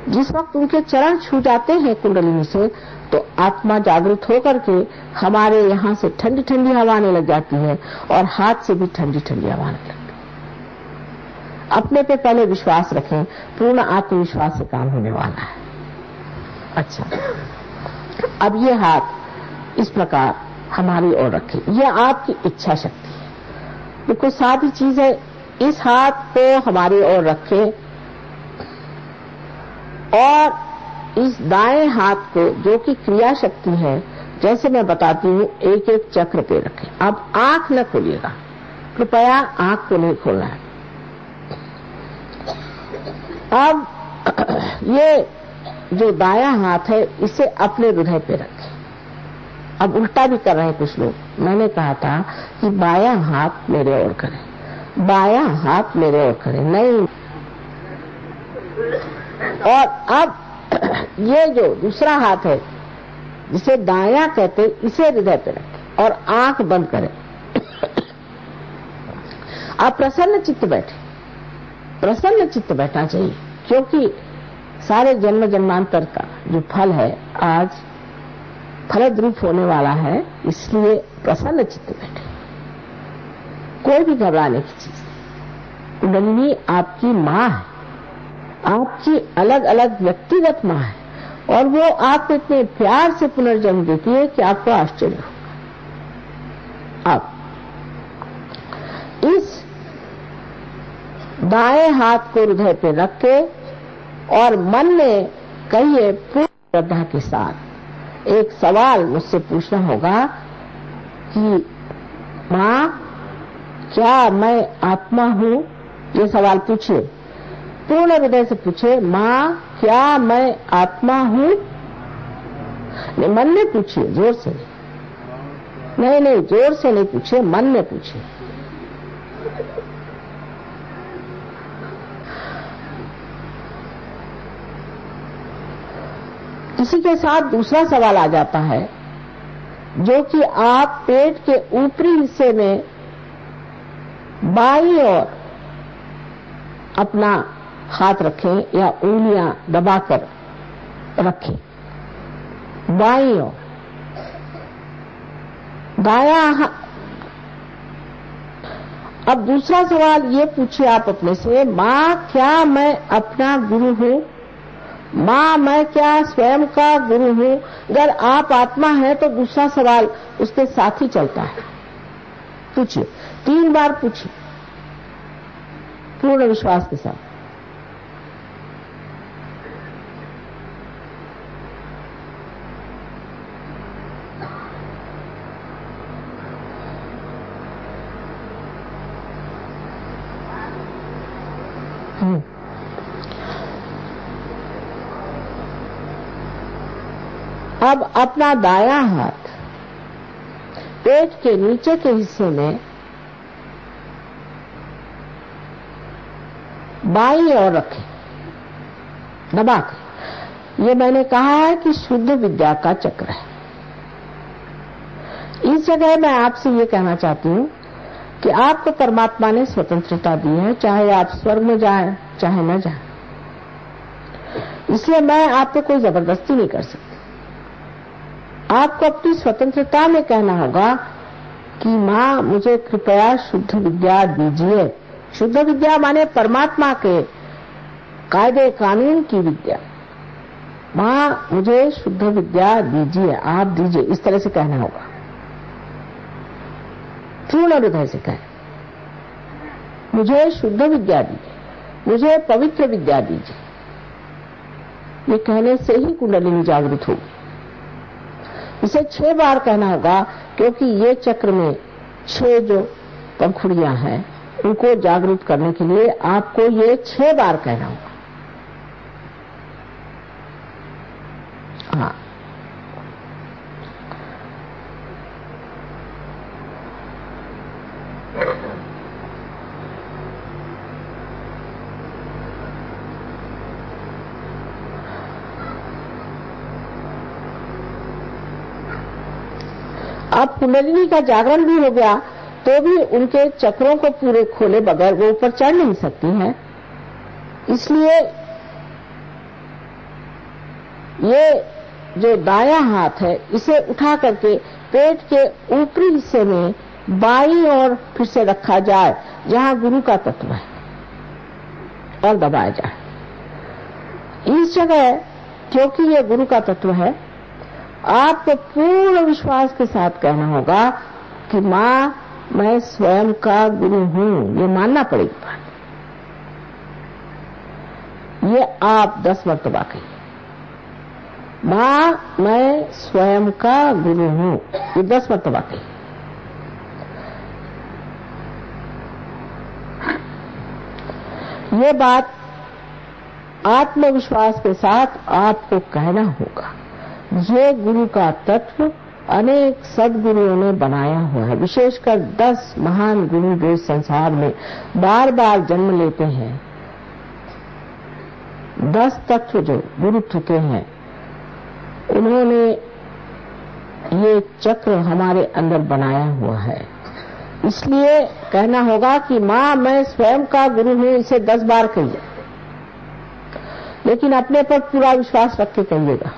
जिस वक्त उनके चरण छू जाते हैं कुंडलिनी से, तो आत्मा जागृत होकर के हमारे यहाँ से ठंडी ठंडी हवा आने लग जाती है, और हाथ से भी ठंडी ठंडी हवा आने लगती है। अपने पे पहले विश्वास रखें, पूर्ण आत्मविश्वास से काम होने वाला है। अच्छा, अब ये हाथ इस प्रकार हमारी ओर रखें, यह आपकी इच्छा शक्ति है, बिल्कुल सादी चीज है। इस हाथ को हमारी ओर रखें, और इस दाएं हाथ को, जो कि क्रिया शक्ति है, जैसे मैं बताती हूँ, एक एक चक्र पे रखें। अब आंख न खोलिएगा, कृपया आंख को नहीं खोलना है। अब ये जो दायां हाथ है इसे अपने हृदय पे रखें। अब उल्टा भी कर रहे हैं कुछ लोग, मैंने कहा था कि बायां हाथ मेरे ओर करें, बायां हाथ मेरे ओर करें, नहीं। और अब ये जो दूसरा हाथ है जिसे दायां कहते, इसे हृदय पे रखें और आंख बंद करें। आप प्रसन्न चित्त बैठे, प्रसन्न चित्त बैठना चाहिए, क्योंकि सारे जन्म जन्मांतर का जो फल है आज फलद्रूप होने वाला है, इसलिए प्रसन्न चित्त बैठे, कोई भी घबराने की चीज नहीं। कुंडलिनी आपकी माँ है, आपकी अलग अलग व्यक्तिगत माँ है, और वो आपको इतने प्यार से पुनर्जन्म देती है कि आपको आश्चर्य होगा। अब इस दाएं हाथ को हृदय पे रख के और मन में कहिए पूर्ण श्रद्धा के साथ, एक सवाल मुझसे पूछना होगा कि माँ, क्या मैं आत्मा हूँ? ये सवाल पूछिए, पूर्ण हृदय से पूछे, माँ क्या मैं आत्मा हूँ? मन में पूछिए, जोर से नहीं, नहीं जोर से नहीं पूछिए, मन में पूछिए। इसी के साथ दूसरा सवाल आ जाता है, जो कि आप पेट के ऊपरी हिस्से में बाईं ओर अपना हाथ रखें या उंगलियां दबाकर रखें, बाईं ओर। दायां। अब दूसरा सवाल ये पूछिए आप अपने से, माँ क्या मैं अपना गुरु हूँ? माँ मैं क्या स्वयं का गुरु हूँ? अगर आप आत्मा है तो दूसरा सवाल उसके साथ ही चलता है। पूछिए, 3 बार पूछिए पूर्ण विश्वास के साथ। अब अपना दायां हाथ पेट के नीचे के हिस्से में बाईं ओर रखें, दबाकर। ये मैंने कहा है कि शुद्ध विद्या का चक्र है। इस जगह मैं आपसे ये कहना चाहती हूँ कि आपको परमात्मा ने स्वतंत्रता दी है, चाहे आप स्वर्ग में जाएं चाहे न जाएं। इसलिए मैं आप पे कोई जबरदस्ती नहीं कर सकती। आपको अपनी स्वतंत्रता में कहना होगा कि माँ मुझे कृपया शुद्ध विद्या दीजिए। शुद्ध विद्या माने परमात्मा के कायदे कानून की विद्या। माँ मुझे शुद्ध विद्या दीजिए, आप दीजिए, इस तरह से कहना होगा। पूर्ण हृदय से कहें, मुझे शुद्ध विद्या दीजिए, मुझे पवित्र विद्या दीजिए। ये कहने से ही कुंडलिनी जागृत होगी। इसे 6 बार कहना होगा, क्योंकि ये चक्र में 6 जो पंखुड़ियां हैं उनको जागृत करने के लिए आपको ये 6 बार कहना होगा। हाँ, अब कुंडलिनी का जागरण भी हो गया तो भी उनके चक्रों को पूरे खोले बगैर वो ऊपर चढ़ नहीं सकती हैं। इसलिए ये जो दायां हाथ है इसे उठा करके पेट के ऊपरी हिस्से में बाईं ओर फिर से रखा जाए, जहां गुरु का तत्व है, और दबाया जाए। इस जगह क्योंकि ये गुरु का तत्व है, आपको पूर्ण विश्वास के साथ कहना होगा कि माँ मैं स्वयं का गुरु हूं। ये मानना पड़ेगी बात। ये आप 10 मरतबा कहिए, माँ मैं स्वयं का गुरु हूं। ये 10 मरतबा कहिए। ये बात आत्मविश्वास के साथ आपको कहना होगा। ये गुरु का तत्व अनेक सदगुरुओं ने बनाया हुआ है। विशेषकर 10 महान गुरु जो इस संसार में बार बार जन्म लेते हैं, 10 तत्व जो गुरु चुके हैं, उन्होंने ये चक्र हमारे अंदर बनाया हुआ है। इसलिए कहना होगा कि माँ मैं स्वयं का गुरु हूं। इसे 10 बार कहिए, लेकिन अपने पर पूरा विश्वास रख के कहिएगा।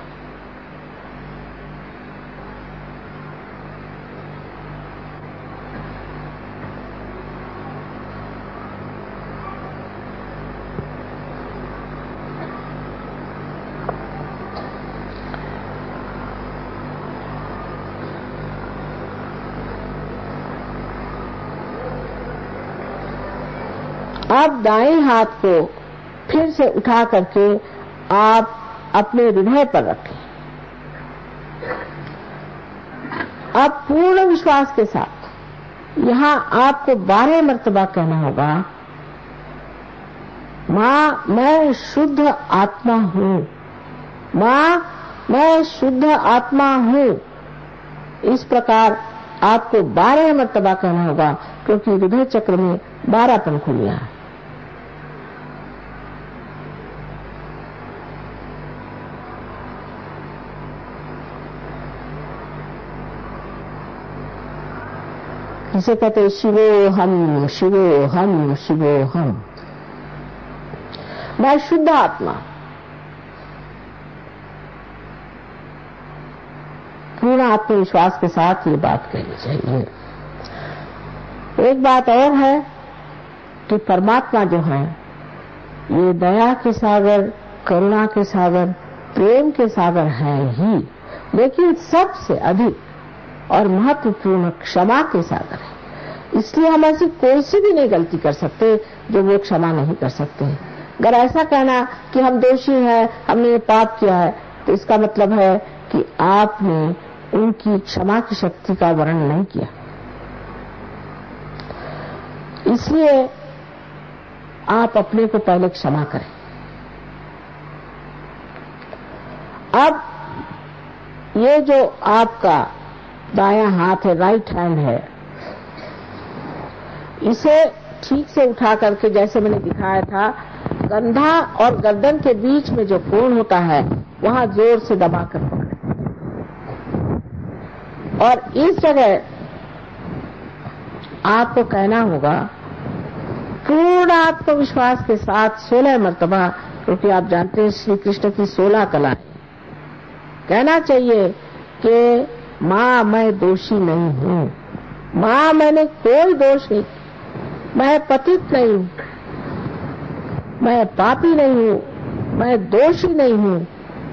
अब दाएं हाथ को फिर से उठा करके आप अपने हृदय पर रखें। अब पूर्ण विश्वास के साथ यहां आपको 12 मर्तबा कहना होगा, माँ मैं शुद्ध आत्मा हूं। माँ मैं शुद्ध आत्मा हूं। इस प्रकार आपको 12 मर्तबा कहना होगा, क्योंकि हृदय चक्र में 12 पंखुड़ियां हैं। जिसे कहते हैं शिवोहम शिवोहम शिवोहम। मैं शुद्ध आत्मा। पूर्ण आत्मविश्वास के साथ ये बात कहनी चाहिए। एक बात और है कि परमात्मा जो है ये दया के सागर, करुणा के सागर, प्रेम के सागर हैं ही, लेकिन सबसे अधिक और महत्वपूर्ण क्षमा के सागर है। इसलिए हम ऐसी कोई सी भी नहीं गलती कर सकते जो वो क्षमा नहीं कर सकते। अगर ऐसा कहना कि हम दोषी हैं, हमने ये पाप किया है, तो इसका मतलब है कि आपने उनकी क्षमा की शक्ति का वर्णन नहीं किया। इसलिए आप अपने को पहले क्षमा करें। अब ये जो आपका दायां हाथ है, राइट हैंड है, इसे ठीक से उठा करके जैसे मैंने दिखाया था, कंधा और गर्दन के बीच में जो कोण होता है वहां जोर से दबा कर पकड़े, और इस जगह आपको कहना होगा पूर्ण आत्मविश्वास के साथ 16 मर्तबा, क्योंकि आप जानते हैं श्री कृष्ण की 16 कलाएं। कहना चाहिए कि माँ मैं दोषी नहीं हूँ, माँ मैंने कोई दोष नहीं, मैं पतित नहीं हूँ, मैं पापी नहीं हूँ, मैं दोषी नहीं हूँ।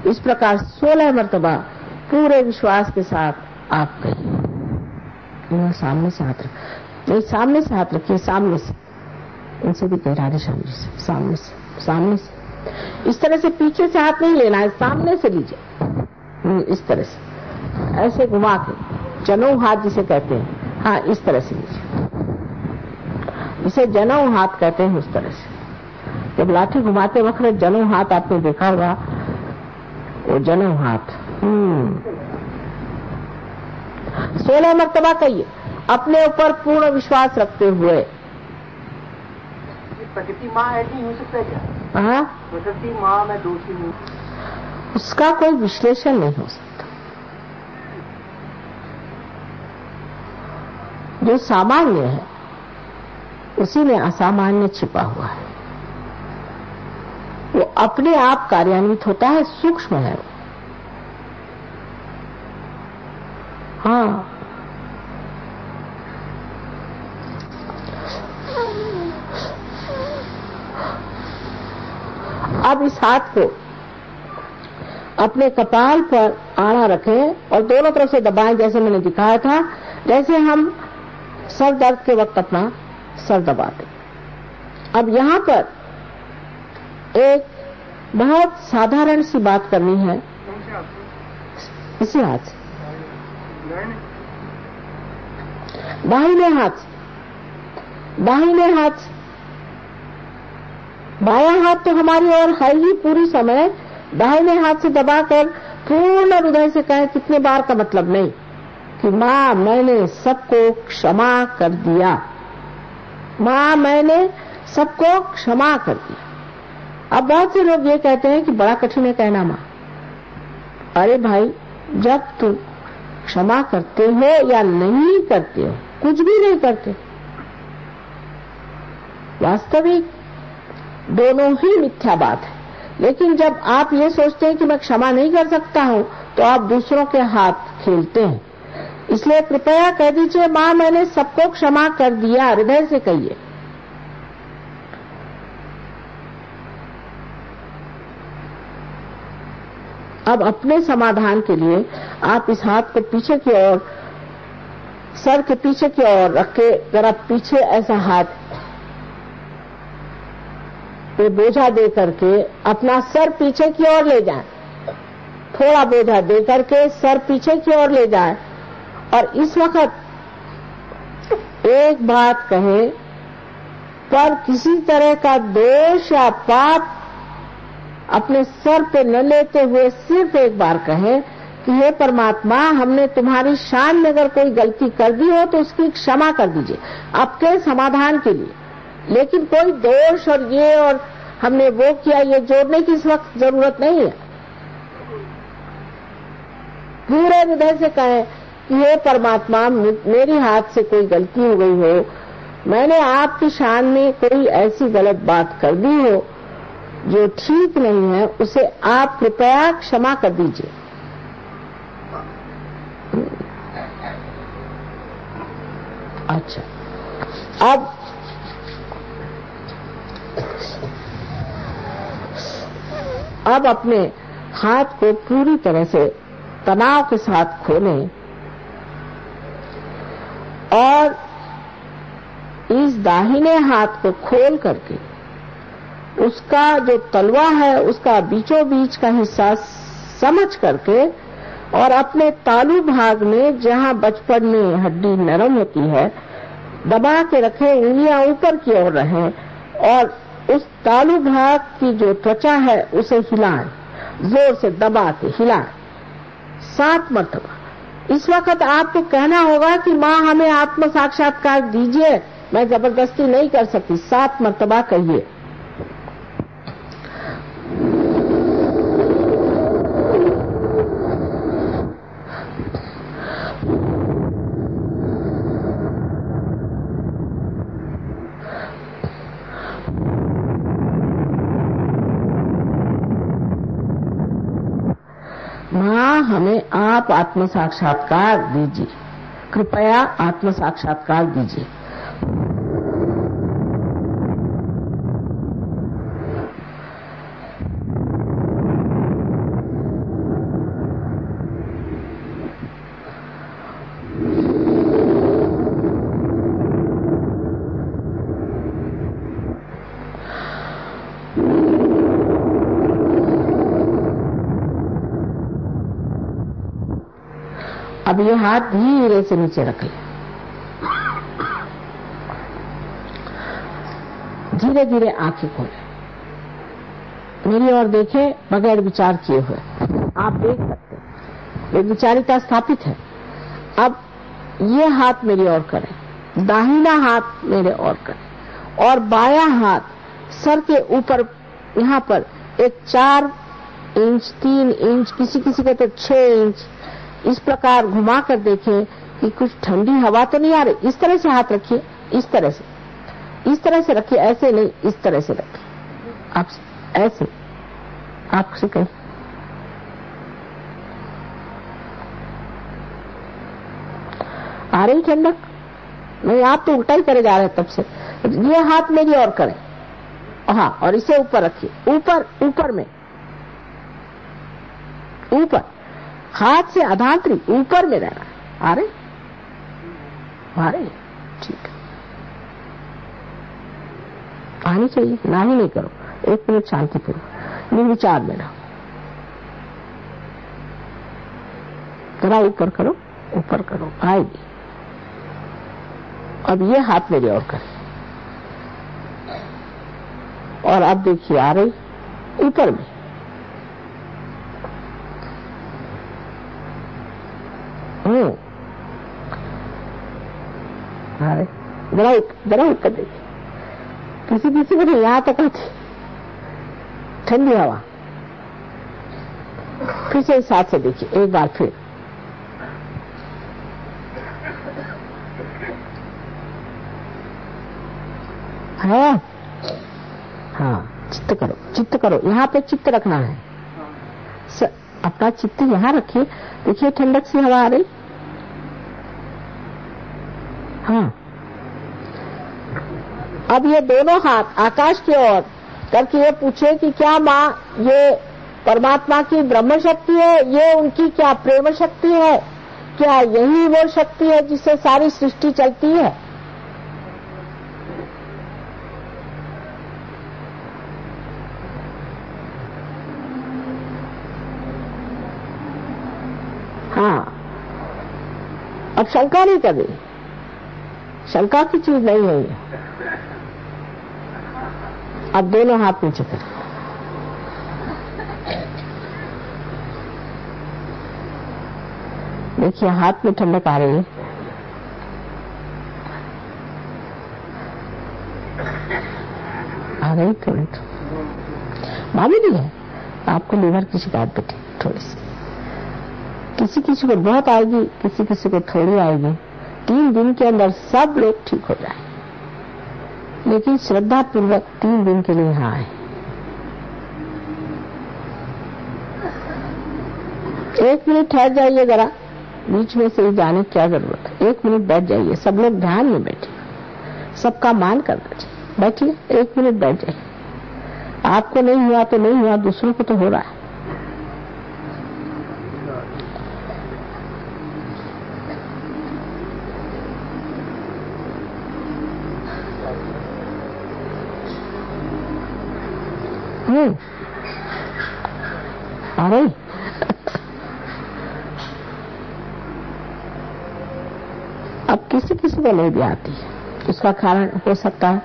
इस प्रकार 16 मर्तबा पूरे विश्वास के साथ आप कहिए। सामने से हाथ रख, नहीं सामने से हाथ रखिए, सामने से, इनसे भी कह राधे श्याम जी से, सामने से, सामने से। इस तरह से पीछे से हाथ नहीं लेना है, सामने से लीजिए, इस तरह से ऐसे घुमा के, जनऊ हाथ जिसे कहते हैं, हाँ इस तरह से लीजिए, इसे जनऊ हाथ कहते हैं। उस तरह से जब लाठी घुमाते वक्त जनऊ हाथ आपने देखा होगा, वो जनऊ हाथ। 16 मर्तबा कहिए अपने ऊपर पूर्ण विश्वास रखते हुए। प्रकृति माँ ऐसी हो सकता है क्या? हाँ, प्रकृति माँ मैं दोषी हूँ, उसका कोई विश्लेषण नहीं हो सकता। जो सामान्य है उसी में असामान्य छिपा हुआ है, वो अपने आप कार्यान्वित होता है, सूक्ष्म है वो। हाँ, अब इस हाथ को अपने कपाल पर आड़ा रखें और दोनों तरफ से दबाएं, जैसे मैंने दिखाया था, जैसे हम सर दर्द के वक्त अपना सर दबाते। अब यहां पर एक बहुत साधारण सी बात करनी है। इसी हाथ से, दाहिने हाथ से, दाहिने हाथ से। बायां हाथ तो हमारी ओर है ही पूरी समय, दाहिने हाथ से दबाकर पूर्ण हृदय से कहें, कितने बार का मतलब नहीं, कि माँ मैंने सबको क्षमा कर दिया, माँ मैंने सबको क्षमा कर दिया। अब बहुत से लोग ये कहते हैं कि बड़ा कठिन है कहना माँ। अरे भाई, जब तुम क्षमा करते हो या नहीं करते हो, कुछ भी नहीं करते, वास्तविक दोनों ही मिथ्या बात है। लेकिन जब आप ये सोचते हैं कि मैं क्षमा नहीं कर सकता हूं, तो आप दूसरों के हाथ खेलते हैं। इसलिए कृपया कह दीजिए, माँ मैंने सबको क्षमा कर दिया, हृदय से कहिए। अब अपने समाधान के लिए आप इस हाथ को पीछे की ओर, सर के पीछे की ओर रख के जरा पीछे ऐसा हाथ पे बोझा दे करके अपना सर पीछे की ओर ले जाएं, थोड़ा बोझा दे करके सर पीछे की ओर ले जाएं। और इस वक्त एक बात कहे, पर किसी तरह का दोष या पाप अपने सर पे न लेते हुए सिर्फ एक बार कहे कि हे परमात्मा, हमने तुम्हारी शान में अगर कोई गलती कर दी हो तो उसकी क्षमा कर दीजिए, आपके समाधान के लिए। लेकिन कोई दोष और ये और हमने वो किया, ये जोड़ने की इस वक्त जरूरत नहीं है। पूरे हृदय से कहें कि हे परमात्मा, मेरी हाथ से कोई गलती हो गई हो, मैंने आपकी शान में कोई ऐसी गलत बात कर दी हो जो ठीक नहीं है, उसे आप कृपया क्षमा कर दीजिए। अच्छा, अब अपने हाथ को पूरी तरह से तनाव के साथ खोलें और इस दाहिने हाथ को खोल करके उसका जो तलवा है उसका बीचों बीच का हिस्सा समझ करके और अपने तालू भाग में, जहां बचपन में हड्डी नरम होती है, दबा के रखें, उंगलियां ऊपर की ओर रहें और उस तालू भाग की जो त्वचा है उसे हिलाएं, जोर से दबा के हिलाएं 7 मरतबा। इस वक्त आपको कहना होगा कि माँ हमें आत्म साक्षात्कार दीजिए, मैं जबरदस्ती नहीं कर सकती। 7 मरतबा कहिए। हाँ, हमें आप आत्म साक्षात्कार दीजिए, कृपया आत्म साक्षात्कार दीजिए। अब ये हाथ धीरे से नीचे रख ले, धीरे धीरे आंखें खोले, मेरी ओर देखे बगैर विचार किए हुए। आप देख सकते हैं ये विचारिता स्थापित है। अब ये हाथ मेरी ओर करें, दाहिना हाथ मेरे ओर करें और बायां हाथ सर के ऊपर यहाँ पर एक 4 इंच 3 इंच किसी किसी के तो 6 इंच इस प्रकार घुमा कर देखें कि कुछ ठंडी हवा तो नहीं आ रही। इस तरह से हाथ रखिए, इस तरह से रखिए, ऐसे नहीं, इस तरह से रखिए। आप ऐसे आपसे कहीं आ रही ठंडक नहीं? आप तो उल्टा ही करे जा रहे हैं तब से। ये हाथ मेरी ओर करें, हाँ, और इसे ऊपर रखिए, ऊपर में, ऊपर हाथ से अधांतरी ऊपर में रहना। आ रहे ठीक है, आनी चाहिए, ना ही नहीं करो। 1 मिनट शांतिपूर्वक निर्विचार में रहो। थोड़ा ऊपर करो, आएगी। अब ये हाथ मेरी ओर करें और अब देखिए आ रही ऊपर में। जरा ऊपर देखिए, किसी को नहीं यहाँ तक आती ठंडी हवा। फिर से इस हाथ से देखिए एक बार फिर। है हाँ, चित्त करो, यहाँ पे चित्त रखना है। अपना चित्त यहाँ रखिए, देखिए ठंडक सी हवा आ रही। हाँ, अब ये दोनों हाथ आकाश की ओर करके ये पूछे कि क्या माँ ये परमात्मा की ब्रह्म शक्ति है, ये उनकी क्या प्रेम शक्ति है, क्या यही वो शक्ति है जिससे सारी सृष्टि चलती है? हाँ, अब शंका नहीं करनी, शंका की चीज नहीं है ये। अब दोनों हाथ नीचे करें, देखिए हाथ में ठंडक आ रही है। आ गई थोड़ी तो मामूली है। आपको लीवर की शिकायत बैठी थोड़ी सी, किसी को बहुत आएगी, किसी को थोड़ी आएगी। 3 दिन के अंदर सब लोग ठीक हो जाए, लेकिन श्रद्धा पूर्वक 3 दिन के लिए यहाँ आए। 1 मिनट ठहर जाइए, जरा बीच में से ही जाने की क्या जरूरत है। 1 मिनट बैठ जाइए, सब लोग ध्यान में बैठे, सबका मान करना चाहिए। बैठिए, 1 मिनट बैठ जाइए। आपको नहीं हुआ तो नहीं हुआ, दूसरों को तो हो रहा है। आ रही अब किसी को नहीं भी आती है। उसका कारण हो सकता है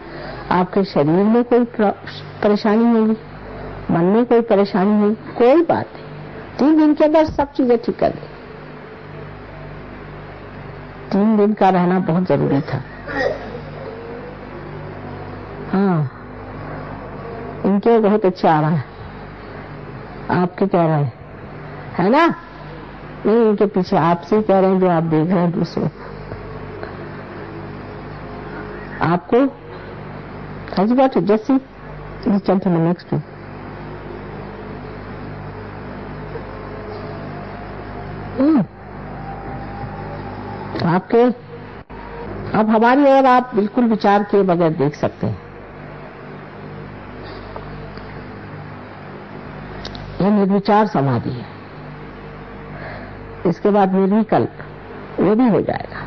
आपके शरीर में कोई परेशानी होगी, मन में कोई परेशानी होगी, कोई बात नहीं। 3 दिन के अंदर सब चीजें ठीक कर दी। 3 दिन का रहना बहुत जरूरी था। हाँ, इनके बहुत अच्छा आ रहा है, आपके कह रहे हैं, है ना? नहीं, इनके पीछे आपसे ही कह रहे हैं जो आप देख रहे हैं दूसरों। आपको has you got it? Just see this gentleman next to you. आपके अब हमारी ओर आप बिल्कुल विचार किए बगैर देख सकते हैं। यह निर्विचार समाधि है। इसके बाद निर्विकल्प, वो भी हो जाएगा।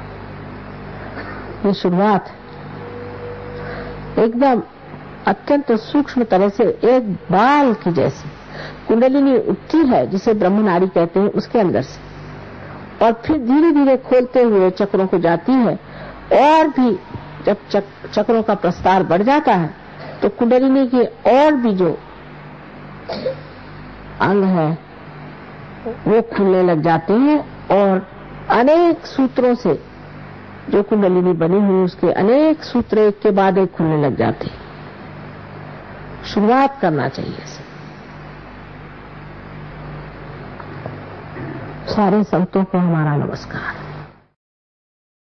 ये शुरुआत एकदम अत्यंत सूक्ष्म तरह से एक बाल की जैसी कुंडलिनी उठती है, जिसे ब्रह्मनाड़ी कहते हैं, उसके अंदर से, और फिर धीरे धीरे खोलते हुए चक्रों को जाती है। और भी जब चक्रों का प्रस्तार बढ़ जाता है तो कुंडलिनी के और भी जो अंग है वो खुलने लग जाते हैं, और अनेक सूत्रों से जो कुंडलिनी बनी हुई उसके अनेक सूत्र एक के बाद एक खुलने लग जाते हैं। शुरुआत करना चाहिए इसे। सारे संतों को हमारा नमस्कार।